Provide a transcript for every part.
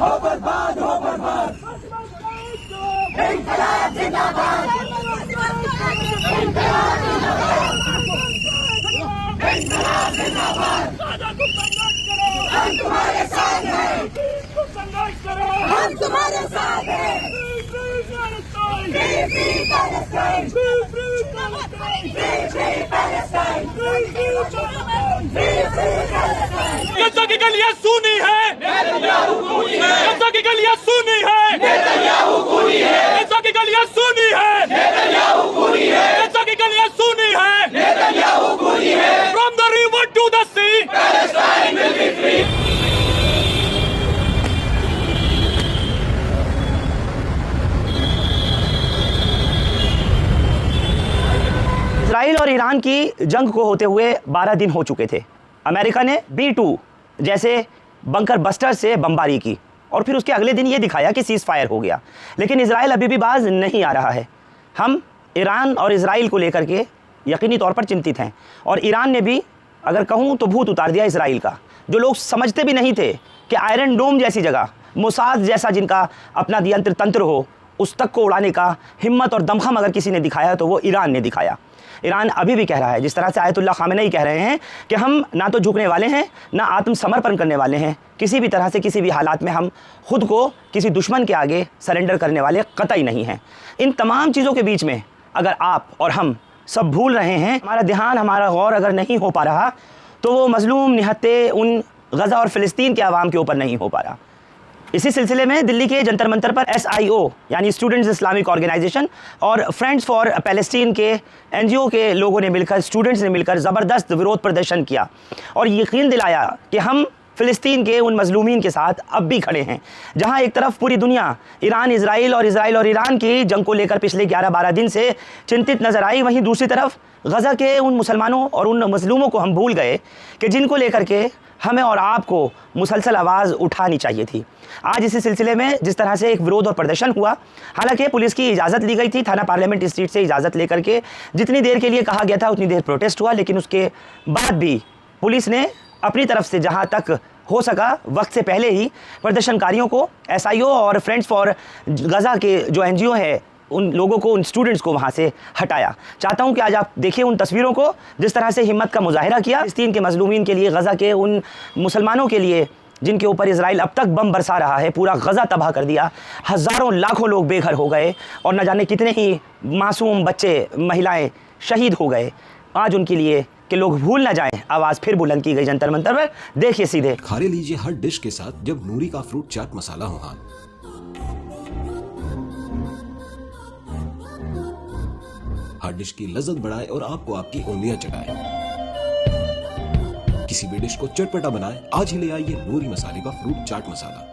हो बर्बाद हो बर्बाद। इंकलाब जिंदाबाद। इंकलाब जिंदाबाद। हम तुम्हारे साथ हैं। हम तुम्हारे साथ हैं। Free free Palestine. Free free Palestine. Free free Palestine. Free free Palestine. गज़ा की गलियां सूनी है, नेतन्याहू खूनी है। गज़ा की गलियां सूनी है, नेतन्याहू खूनी है। गज़ा की गलियां सूनी है, नेतन्याहू खूनी है। गज़ा की गलियां सूनी है। नेतन्याहू खूनी है। From the river to the sea, Palestine will be free. Israel और ईरान की जंग को होते हुए 12 दिन हो चुके थे। अमेरिका ने B-2 जैसे बंकर बस्टर से बमबारी की और फिर उसके अगले दिन ये दिखाया कि सीज़ फायर हो गया, लेकिन इजराइल अभी भी बाज नहीं आ रहा है। हम ईरान और इजराइल को लेकर के यकीनी तौर पर चिंतित हैं और ईरान ने भी अगर कहूँ तो भूत उतार दिया इजराइल का। जो लोग समझते भी नहीं थे कि आयरन डोम जैसी जगह, मोसाद जैसा जिनका अपना यंत्र तंत्र हो, उस तक को उड़ाने का हिम्मत और दमखम अगर किसी ने दिखाया तो वो ईरान ने दिखाया। ईरान अभी भी कह रहा है, जिस तरह से आयतुल्लाह खामेनी कह रहे हैं कि हम ना तो झुकने वाले हैं ना आत्मसमर्पण करने वाले हैं, किसी भी तरह से किसी भी हालात में हम खुद को किसी दुश्मन के आगे सरेंडर करने वाले कतई नहीं हैं। इन तमाम चीज़ों के बीच में अगर आप और हम सब भूल रहे हैं, हमारा ध्यान, हमारा गौर अगर नहीं हो पा रहा, तो वो मजलूम निहत्ते उन गज़ा और फ़िलिस्तीन के आवाम के ऊपर नहीं हो पा रहा। इसी सिलसिले में दिल्ली के जंतर मंतर पर SIO यानी स्टूडेंट्स इस्लामिक ऑर्गेनाइजेशन और फ्रेंड्स फॉर पैलेस्टीन के NGO के लोगों ने मिलकर, स्टूडेंट्स ने मिलकर ज़बरदस्त विरोध प्रदर्शन किया और यकीन दिलाया कि हम फ़िलिस्तीन के उन मजलूमीन के साथ अब भी खड़े हैं। जहां एक तरफ पूरी दुनिया इजराइल और ईरान की जंग को लेकर पिछले 11-12 दिन से चिंतित नज़र आई, वहीं दूसरी तरफ गज़ा के उन मुसलमानों और उन मजलूमों को हम भूल गए कि जिनको लेकर के हमें और आपको मुसलसल आवाज़ उठानी चाहिए थी। आज इसी सिलसिले में जिस तरह से एक विरोध और प्रदर्शन हुआ, हालांकि पुलिस की इजाज़त ली गई थी, थाना पार्लियामेंट स्ट्रीट से इजाज़त लेकर के जितनी देर के लिए कहा गया था उतनी देर प्रोटेस्ट हुआ, लेकिन उसके बाद भी पुलिस ने अपनी तरफ से जहां तक हो सका वक्त से पहले ही प्रदर्शनकारियों को, SIO और फ्रेंड्स फॉर गज़ा के जो NGO है उन लोगों को, उन स्टूडेंट्स को वहाँ से हटाया। चाहता हूँ कि आज आप देखिए उन तस्वीरों को, जिस तरह से हिम्मत का मुजाहिरा किया फ़िलिस्तीन के मजलूमीन के लिए, गज़ा के उन मुसलमानों के लिए जिनके ऊपर इजराइल अब तक बम बरसा रहा है, पूरा गज़ा तबाह कर दिया, हज़ारों लाखों लोग बेघर हो गए और न जाने कितने ही मासूम बच्चे, महिलाएं शहीद हो गए। आज उनके लिए कि लोग भूल न जाएं, आवाज़ फिर बुलंद की गई जंतर मंतर पर। देखिए सीधे। खारे लीजिए हर डिश के साथ जब नूरी का फ्रूट चाट मसाला हो हाथ। हर डिश की लज्जत बढ़ाए और आपको आपकी उंगलियां चटाए। किसी भी डिश को चटपटा बनाए, आज ही ले आइए नूरी मसाले का फ्रूट चाट मसाला।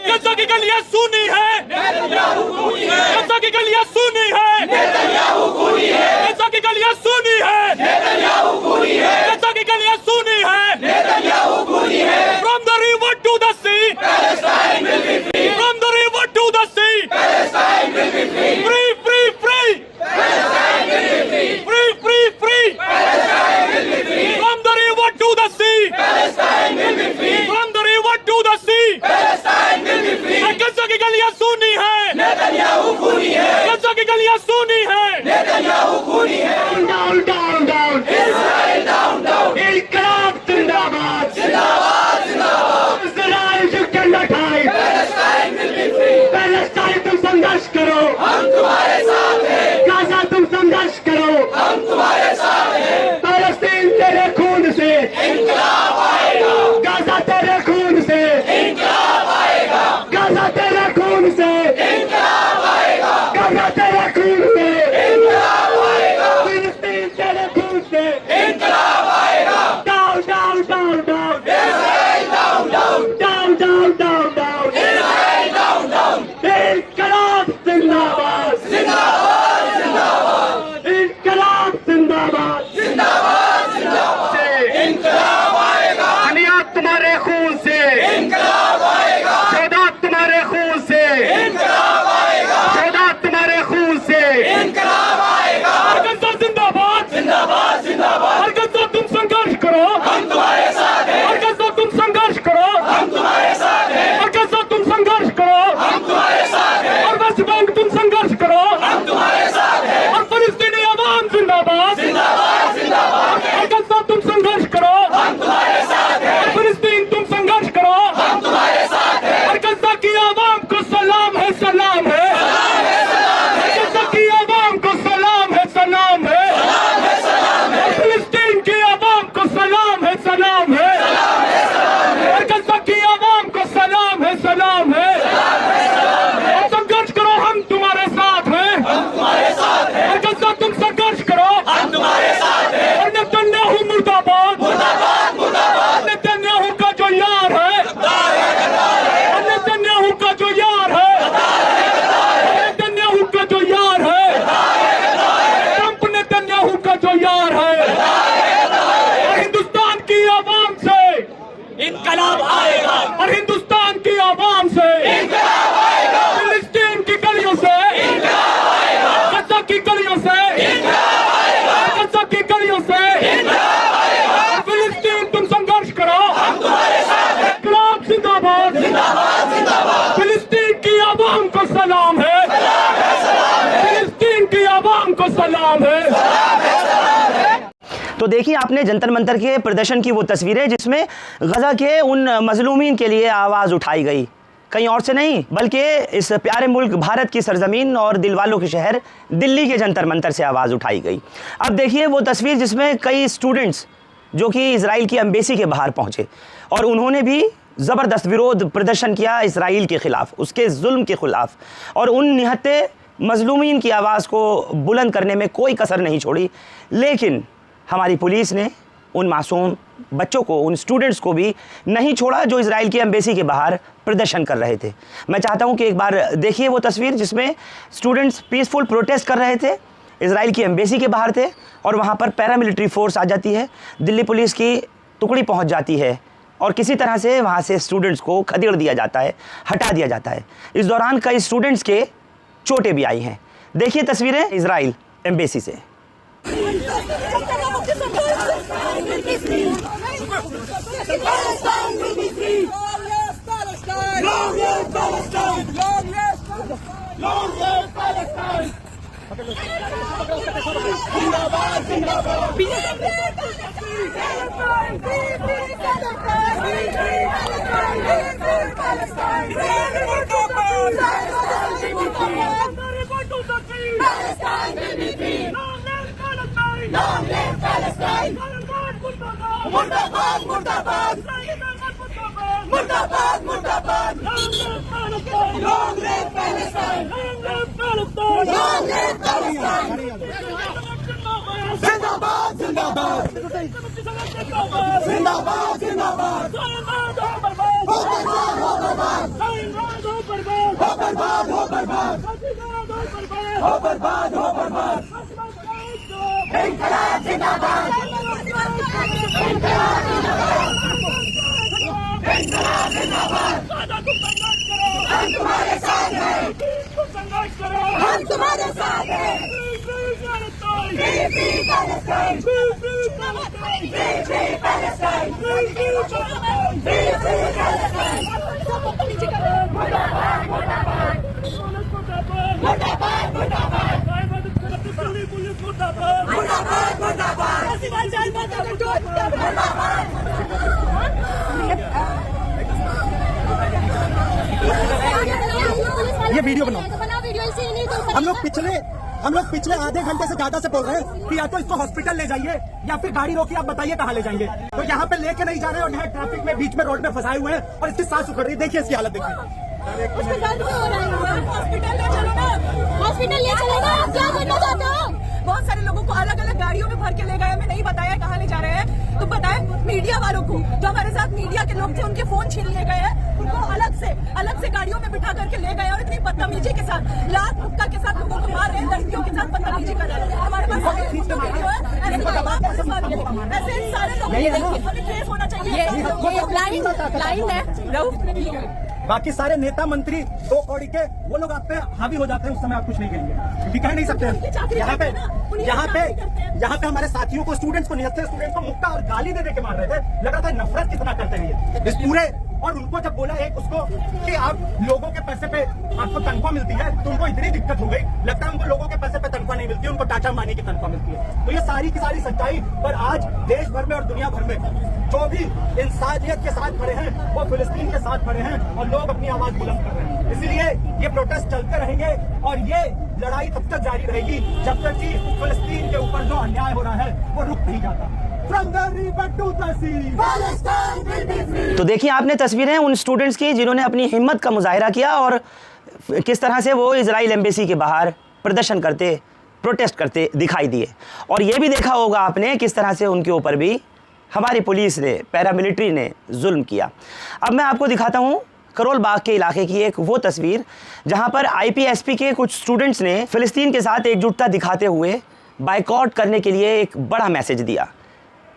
गज़ा की गलियां सूनी है, नेतन्याहू खूनी है। गज़ा की गलियां सूनी है, नेतन्याहू खूनी है। गज़ा की गलियां सूनी है, नेतन्याहू खूनी है। गज़ा की गलियां सूनी है। नेतन्याहू खूनी है। From the river to the sea, Palestine will be free. from the river to the sea, Palestine will be free. free, free, free, Palestine will be free. free, free, free, Palestine will be free. from the river to the sea, Palestine will be free. from the river to the sea. Palestine will be free. गज़ा की गलियां सूनी है, Netanyahu खूनी है। गज़ा की गलियां सूनी है। उसका नाम है। तो देखिए आपने जंतर मंतर के प्रदर्शन की वो तस्वीरें जिसमें गजा के उन मजलूमीन के लिए आवाज़ उठाई गई, कहीं और से नहीं बल्कि इस प्यारे मुल्क भारत की सरजमीन और दिलवालों के शहर दिल्ली के जंतर मंतर से आवाज़ उठाई गई। अब देखिए वो तस्वीर जिसमें कई स्टूडेंट्स जो कि इजराइल की एम्बेसी के बाहर पहुंचे और उन्होंने भी ज़बरदस्त विरोध प्रदर्शन किया इसराइल के ख़िलाफ़, उसके जुल्म के ख़िलाफ़, और उन निहत्ते मजलूमीन की आवाज़ को बुलंद करने में कोई कसर नहीं छोड़ी। लेकिन हमारी पुलिस ने उन मासूम बच्चों को, उन स्टूडेंट्स को भी नहीं छोड़ा जो इजराइल की एम्बेसी के बाहर प्रदर्शन कर रहे थे। मैं चाहता हूं कि एक बार देखिए वो तस्वीर जिसमें स्टूडेंट्स पीसफुल प्रोटेस्ट कर रहे थे, इजराइल की एम्बेसी के बाहर थे और वहां पर पैरामिलिट्री फोर्स आ जाती है, दिल्ली पुलिस की टुकड़ी पहुंच जाती है और किसी तरह से वहां से स्टूडेंट्स को खदेड़ दिया जाता है, हटा दिया जाता है। इस दौरान कई स्टूडेंट्स के चोटें भी आई हैं। देखिए तस्वीरें इजराइल एम्बेसी से। हम तुम्हारे साथ हैं। ये वीडियो बनाओ। हम लोग पिछले आधे घंटे से ज्यादा से बोल रहे हैं कि या तो इसको हॉस्पिटल ले जाइए या फिर गाड़ी रोकिए, आप बताइए कहाँ ले जाएंगे। तो यहाँ पे लेके नहीं जा रहे और यहाँ ट्रैफिक में बीच में रोड में फंसाए हुए हैं और इसकी सांस उखड़ रही है। देखिए इसकी हालत देखिए। हॉस्पिटल ले चले ना, आप क्या करना चाहते हो? बहुत सारे लोगों को अलग अलग गाड़ियों में भर के ले गए, हमें नहीं बताया कहाँ ले जा रहे हैं। तो बताए मीडिया वालों को, जो हमारे साथ मीडिया के लोग थे उनके फोन छीन लिए गए हैं, उनको अलग से गाड़ियों में बिठा करके ले गए और इतनी बदतमीजी के साथ, लात मुक्का के साथ लोगों को मार रहे हैं, लड़कियों के साथ बदतमीजी कर रहे हैं। हमारे पास वीडियो है, ऐसे सारे लोग केस होना चाहिए। बाकी सारे नेता मंत्री 2 कौड़ी के वो लोग आप पे हावी हो जाते हैं, उस समय आप कुछ नहीं कहेंगे, क्योंकि कह नहीं सकते। यहाँ पे हमारे साथियों को, स्टूडेंट्स को, निहत्थे स्टूडेंट्स को मुक्का और गाली दे के मार रहे थे। लग रहा था नफरत कितना करते हैं इस पूरे। और उनको जब बोला एक उसको कि आप लोगों के पैसे पे आपको तनख्वाह मिलती है, तो उनको इतनी दिक्कत हो गई, लगता है उनको लोगों के पैसे पे तनख्वाह नहीं मिलती, उनको टाटा मानी की तनख्वाह मिलती है। तो ये सारी की सारी सच्चाई पर आज देश भर में और दुनिया भर में जो भी इंसानियत के साथ खड़े हैं वो फिलिस्तीन के साथ खड़े हैं और लोग अपनी आवाज बुलंद कर रहे हैं। इसलिए ये प्रोटेस्ट चलते रहेंगे और ये लड़ाई तब तक जारी रहेगी जब तक कि फिलिस्तीन के ऊपर जो अन्याय हो रहा है वो रुक नहीं जाता। तो देखिए आपने तस्वीरें उन स्टूडेंट्स की जिन्होंने अपनी हिम्मत का मुजाहिरा किया और किस तरह से वो इजराइल एम्बेसी के बाहर प्रदर्शन करते, प्रोटेस्ट करते दिखाई दिए। और ये भी देखा होगा आपने किस तरह से उनके ऊपर भी हमारी पुलिस ने, पैरामिलिट्री ने जुल्म किया। अब मैं आपको दिखाता हूँ करोल बाग के इलाके की एक वो तस्वीर जहाँ पर आईपीएसपी के कुछ स्टूडेंट्स ने फ़िलिस्तीन के साथ एकजुटता दिखाते हुए बाइकआउट करने के लिए एक बड़ा मैसेज दिया।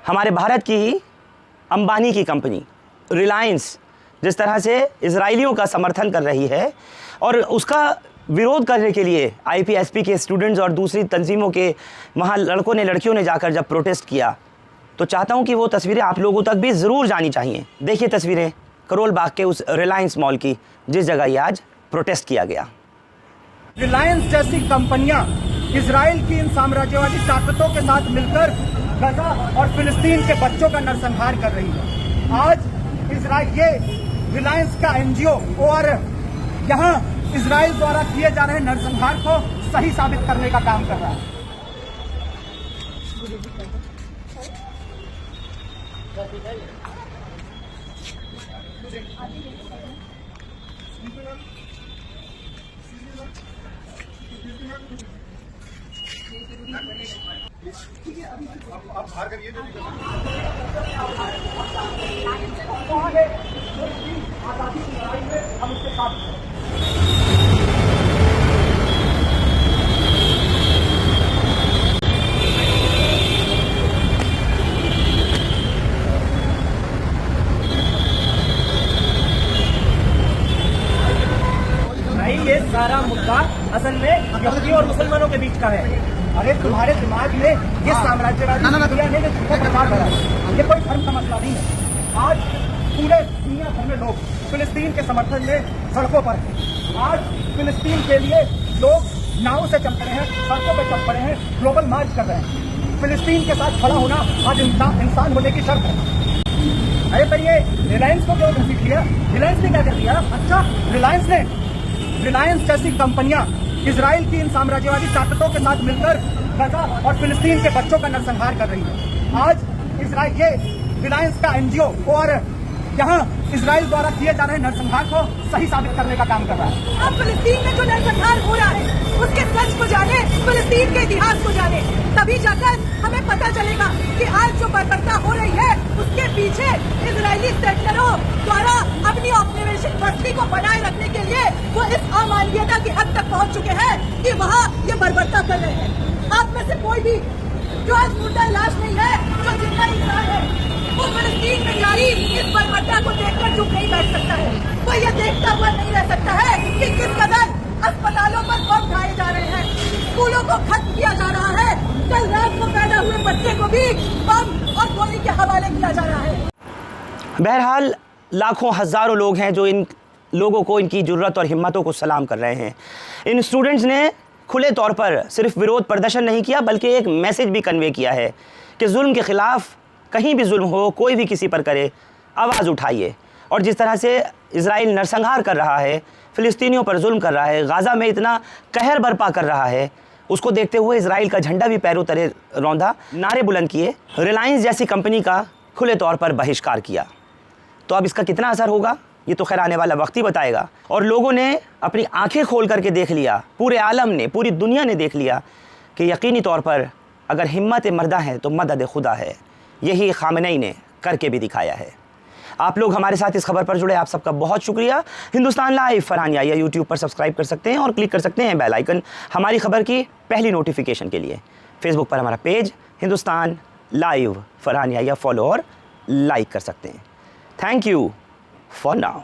हमारे भारत की ही अंबानी की कंपनी रिलायंस जिस तरह से इजराइलियों का समर्थन कर रही है और उसका विरोध करने के लिए आईपीएसपी के स्टूडेंट्स और दूसरी तंजीमों के वहाँ लड़कों ने लड़कियों ने जाकर जब प्रोटेस्ट किया, तो चाहता हूँ कि वो तस्वीरें आप लोगों तक भी ज़रूर जानी चाहिए। देखिए तस्वीरें करोल बाग के उस रिलायंस मॉल की जिस जगह ये आज प्रोटेस्ट किया गया। रिलायंस जैसी कंपनियां इजराइल की इन साम्राज्यवादी ताकतों के साथ मिलकर गजा और फिलिस्तीन के बच्चों का नरसंहार कर रही है। आज इजराइल ये रिलायंस का एनजीओ और यहाँ इजराइल द्वारा किए जा रहे नरसंहार को सही साबित करने का काम कर रहा है। हम उसके साथ ये सारा मुद्दा असल में यहूदी और मुसलमानों के बीच का है। अरे तुम्हारे दिमाग में ये साम्राज्यवादी दुनिया ने जो झूठा प्रचार करा है, ये कोई धर्म का मसला नहीं है। आज पूरे दुनिया भर में लोग फिलिस्तीन के समर्थन में सड़कों पर हैं। आज फिलिस्तीन के लिए लोग नाव से चल पड़े हैं, सड़कों पर चल पड़े हैं, ग्लोबल मार्च कर रहे हैं। फिलिस्तीन के साथ खड़ा होना आज इंसान होने की शर्त है। अरे पर ये रिलायंस को क्यों घसीट लिया? रिलायंस ने क्या कर दिया? अच्छा, रिलायंस जैसी कंपनियां इजराइल की इन साम्राज्यवादी ताकतों के साथ मिलकर गजा और फिलिस्तीन के बच्चों का नरसंहार कर रही है। आज इजराइल ये रिलायंस का एनजीओ और यहाँ इजराइल द्वारा किए जा रहे नरसंहार को सही साबित करने का काम कर रहा है। अब फिलिस्तीन में जो नरसंहार हो रहा है उसके सच को जाने, फिलिस्तीन के इतिहास को जाने, तभी जाकर हमें पता चलेगा कि आज जो बर्बरता हो रही है उसके पीछे इजरायली सेटलरों द्वारा अपनी औपनिवेशिक बस्ती को बनाए रखने के लिए वो इस अमानवीयता की हद तक पहुंच चुके हैं कि वहाँ ये बर्बरता कर रहे हैं। आप में से कोई भी जो आज मुर्दा लाश नहीं है, जो जिंदा इंसान है, वो फिलिस्तीन में जारी इस बर्बरता को देखकर चुप नहीं बैठ सकता है। वो ये देखता हुआ नहीं रह सकता है कि किस कदर अस्पतालों पर बम ढाए जा रहे हैं, स्कूलों को खत्म किया जा रहा है, कल रात को पैदा हुए बच्चे को भी बम और गोली के हवाले किया जा रहा है। बहरहाल लाखों हज़ारों लोग हैं जो इन लोगों को, इनकी ज़रूरत और हिम्मतों को सलाम कर रहे हैं। इन स्टूडेंट्स ने खुले तौर पर सिर्फ विरोध प्रदर्शन नहीं किया बल्कि एक मैसेज भी कन्वे किया है कि जुल्म के ख़िलाफ़ कहीं भी जुल्म हो, कोई भी किसी पर करे, आवाज़ उठाइए। और जिस तरह से इजराइल नरसंहार कर रहा है, फ़िलिस्तीनियों पर जुल्म कर रहा है, गाज़ा में इतना कहर बर्पा कर रहा है, उसको देखते हुए इजराइल का झंडा भी पैरों तले रौंदा, नारे बुलंद किए, रिलायंस जैसी कंपनी का खुले तौर पर बहिष्कार किया। तो अब इसका कितना असर होगा ये तो खैर आने वाला वक्त ही बताएगा। और लोगों ने अपनी आंखें खोल करके देख लिया, पूरे आलम ने, पूरी दुनिया ने देख लिया कि यकीनी तौर पर अगर हिम्मत मर्दा है तो मदद खुदा है। यही खामनेई ने करके भी दिखाया है। आप लोग हमारे साथ इस खबर पर जुड़े, आप सबका बहुत शुक्रिया। हिंदुस्तान लाइव फरहान याहिया यूट्यूब पर सब्सक्राइब कर सकते हैं और क्लिक कर सकते हैं बेल आइकन हमारी खबर की पहली नोटिफिकेशन के लिए। फेसबुक पर हमारा page Hindustan live Farhan Yahya follow और लाइक कर सकते हैं। Thank you for now.